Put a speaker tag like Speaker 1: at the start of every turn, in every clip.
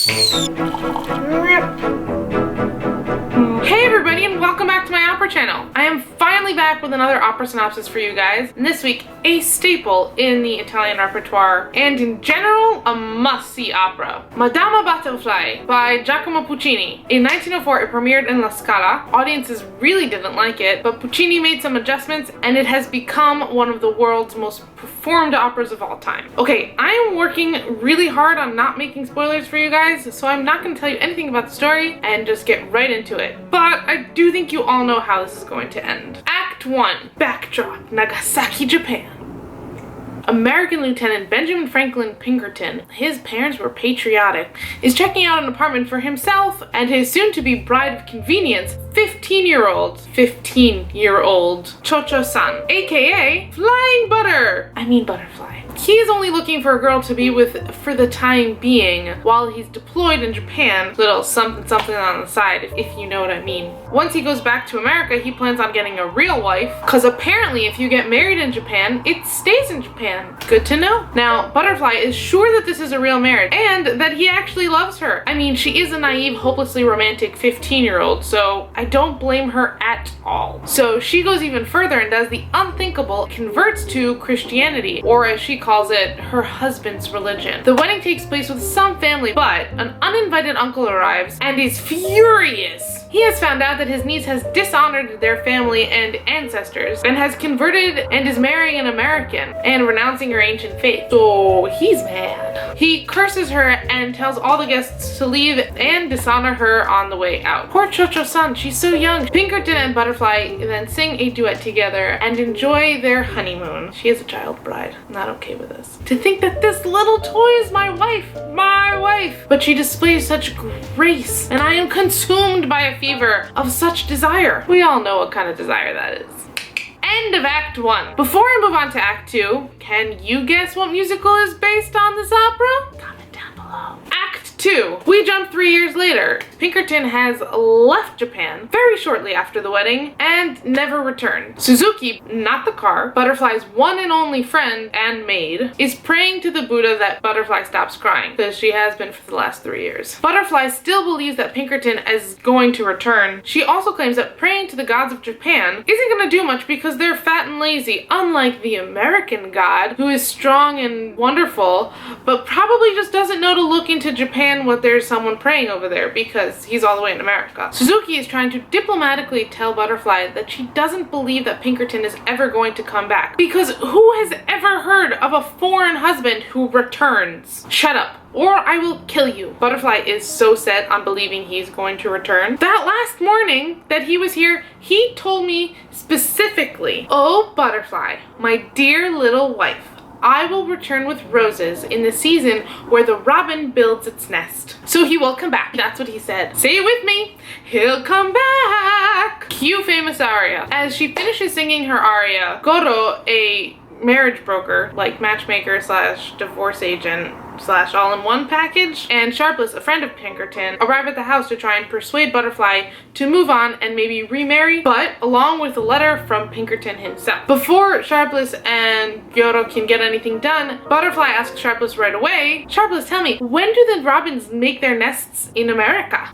Speaker 1: Hey everybody, and welcome back to my opera channel. I am finally back with another opera synopsis for you guys. And this week, a staple in the Italian repertoire, and in general, a must-see opera. Madama Butterfly by Giacomo Puccini. In 1904, it premiered in La Scala. Audiences really didn't like it, but Puccini made some adjustments, and it has become one of the world's most performed operas of all time. Okay, I am working really hard on not making spoilers for you guys, so I'm not going to tell you anything about the story and just get right into it. But I do think you all know how this is going to end. Act 1. Backdrop, Nagasaki, Japan. American Lieutenant Benjamin Franklin Pinkerton, his parents were patriotic, is checking out an apartment for himself and his soon-to-be bride of convenience, 15-year-old Cho-Cho-san, aka Flying Butterfly. He is only looking for a girl to be with for the time being while he's deployed in Japan. Little something on the side, if you know what I mean. Once he goes back to America, he plans on getting a real wife, because apparently if you get married in Japan, it stays in Japan. Good to know. Now, Butterfly is sure that this is a real marriage and that he actually loves her. I mean, she is a naive, hopelessly romantic 15-year-old, so I don't blame her at all. So she goes even further and does the unthinkable, converts to Christianity, or as she calls it, her husband's religion. The wedding takes place with some family, but an uninvited uncle arrives and is furious. He has found out that his niece has dishonored their family and ancestors and has converted and is marrying an American and renouncing her ancient faith. So he's mad. He curses her and tells all the guests to leave and dishonor her on the way out. Poor Cho-Cho-san, she's so young. Pinkerton and Butterfly then sing a duet together and enjoy their honeymoon. She is a child bride. I'm not okay with this. To think that this little toy is my wife. But she displays such grace, and I am consumed by a fever of such desire. We all know what kind of desire that is. End of Act 1. Before I move on to Act 2, can you guess what musical is based on this opera? Comment down below. Act 2. We jump 3 years later. Pinkerton has left Japan very shortly after the wedding and never returned. Suzuki, not the car, Butterfly's one and only friend and maid, is praying to the Buddha that Butterfly stops crying, because she has been for the last 3 years. Butterfly still believes that Pinkerton is going to return. She also claims that praying to the gods of Japan isn't going to do much because they're fat and lazy, unlike the American god, who is strong and wonderful, but probably just doesn't know to look into Japan when there's someone praying over there because he's all the way in America. Suzuki is trying to diplomatically tell Butterfly that she doesn't believe that Pinkerton is ever going to come back, because who has ever heard of a foreign husband who returns? Shut up, or I will kill you. Butterfly is so set on believing he's going to return. That last morning that he was here, he told me specifically, "Oh, Butterfly, my dear little wife, I will return with roses in the season where the robin builds its nest." So he will come back. That's what he said. Say it with me. He'll come back. Cue famous aria. As she finishes singing her aria, Goro, a marriage broker, like matchmaker slash divorce agent slash all-in-one package, and Sharpless, a friend of Pinkerton, arrive at the house to try and persuade Butterfly to move on and maybe remarry, but along with a letter from Pinkerton himself. Before Sharpless and Gyoro can get anything done, Butterfly asks Sharpless right away, "Sharpless, tell me, when do the robins make their nests in America?"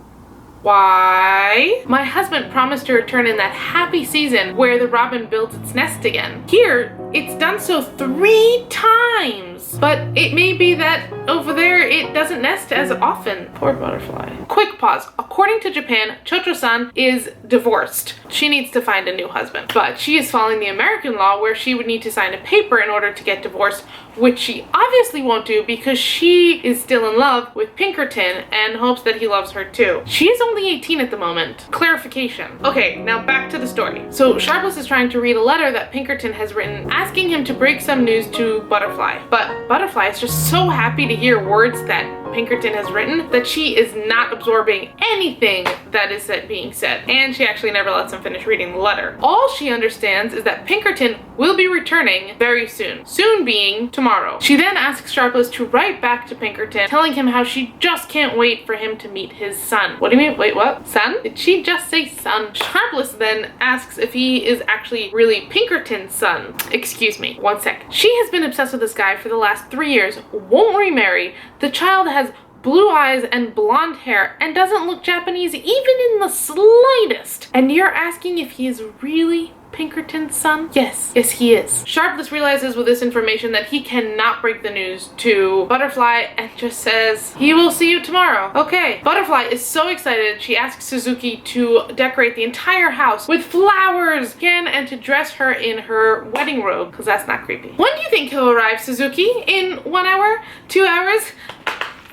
Speaker 1: "Why? My husband promised to return in that happy season where the robin builds its nest again. Here, it's done so 3 times. But it may be that over there it doesn't nest as often." Poor Butterfly. Quick pause. According to Japan, Cho-Cho-san is divorced. She needs to find a new husband. But she is following the American law where she would need to sign a paper in order to get divorced, which she obviously won't do because she is still in love with Pinkerton and hopes that he loves her too. She is only 18 at the moment. Clarification. Okay, now back to the story. So Sharpless is trying to read a letter that Pinkerton has written asking him to break some news to Butterfly. But Butterfly is just so happy to hear words that Pinkerton has written that she is not absorbing anything that is being said, and she actually never lets him finish reading the letter. All she understands is that Pinkerton will be returning very soon, soon being tomorrow. She then asks Sharpless to write back to Pinkerton, telling him how she just can't wait for him to meet his son. What do you mean? Wait, what? Son? Did she just say son? Sharpless then asks if he is actually really Pinkerton's son. Excuse me, one sec. She has been obsessed with this guy for the last 3 years, won't remarry. The child has blue eyes and blonde hair and doesn't look Japanese even in the slightest. And you're asking if he is really Pinkerton's son? Yes, he is. Sharpless realizes with this information that he cannot break the news to Butterfly and just says, he will see you tomorrow. Okay. Butterfly is so excited she asks Suzuki to decorate the entire house with flowers again and to dress her in her wedding robe, because that's not creepy. When do you think he'll arrive, Suzuki? In 1 hour? 2 hours?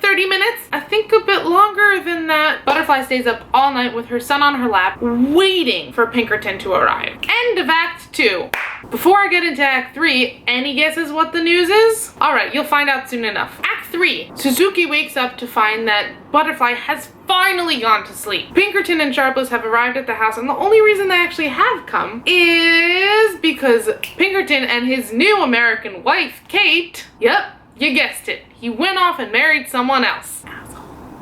Speaker 1: 30 minutes? I think a bit longer than that. Butterfly stays up all night with her son on her lap, waiting for Pinkerton to arrive. End of Act 2. Before I get into Act 3, any guesses what the news is? Alright, you'll find out soon enough. Act 3. Suzuki wakes up to find that Butterfly has finally gone to sleep. Pinkerton and Sharpless have arrived at the house, and the only reason they actually have come is because Pinkerton and his new American wife, Kate, yep, you guessed it, he went off and married someone else.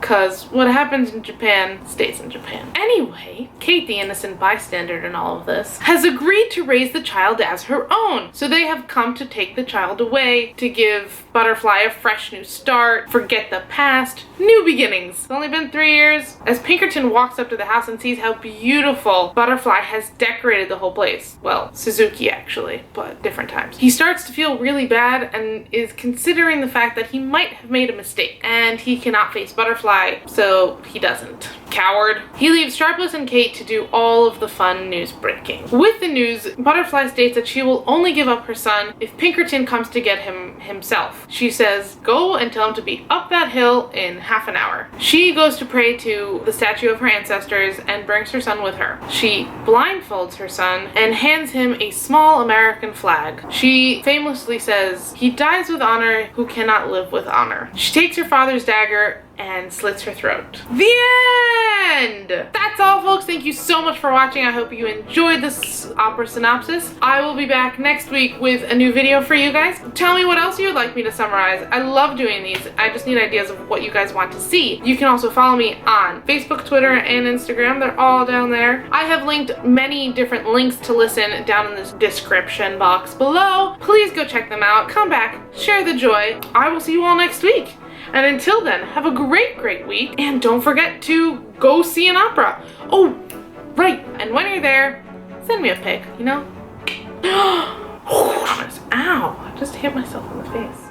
Speaker 1: Because what happens in Japan stays in Japan. Anyway, Kate, the innocent bystander in all of this, has agreed to raise the child as her own. So they have come to take the child away to give Butterfly a fresh new start, forget the past, new beginnings. It's only been 3 years. As Pinkerton walks up to the house and sees how beautiful Butterfly has decorated the whole place. Well, Suzuki actually, but different times. He starts to feel really bad and is considering the fact that he might have made a mistake and he cannot face Butterfly, so he doesn't. Coward. He leaves Sharpless and Kate to do all of the fun news breaking. With the news, Butterfly states that she will only give up her son if Pinkerton comes to get him himself. She says, go and tell him to be up that hill in half an hour. She goes to pray to the statue of her ancestors and brings her son with her. She blindfolds her son and hands him a small American flag. She famously says, he dies with honor who cannot live with honor. She takes her father's dagger and slits her throat. The end! That's all, folks. Thank you so much for watching. I hope you enjoyed this opera synopsis. I will be back next week with a new video for you guys. Tell me what else you would like me to summarize. I love doing these. I just need ideas of what you guys want to see. You can also follow me on Facebook, Twitter, and Instagram. They're all down there. I have linked many different links to listen down in this description box below. Please go check them out. Come back, share the joy. I will see you all next week. And until then, have a great week, and don't forget to go see an opera. Oh, right, and when you're there, send me a pic, you know? Ow, I just hit myself in the face.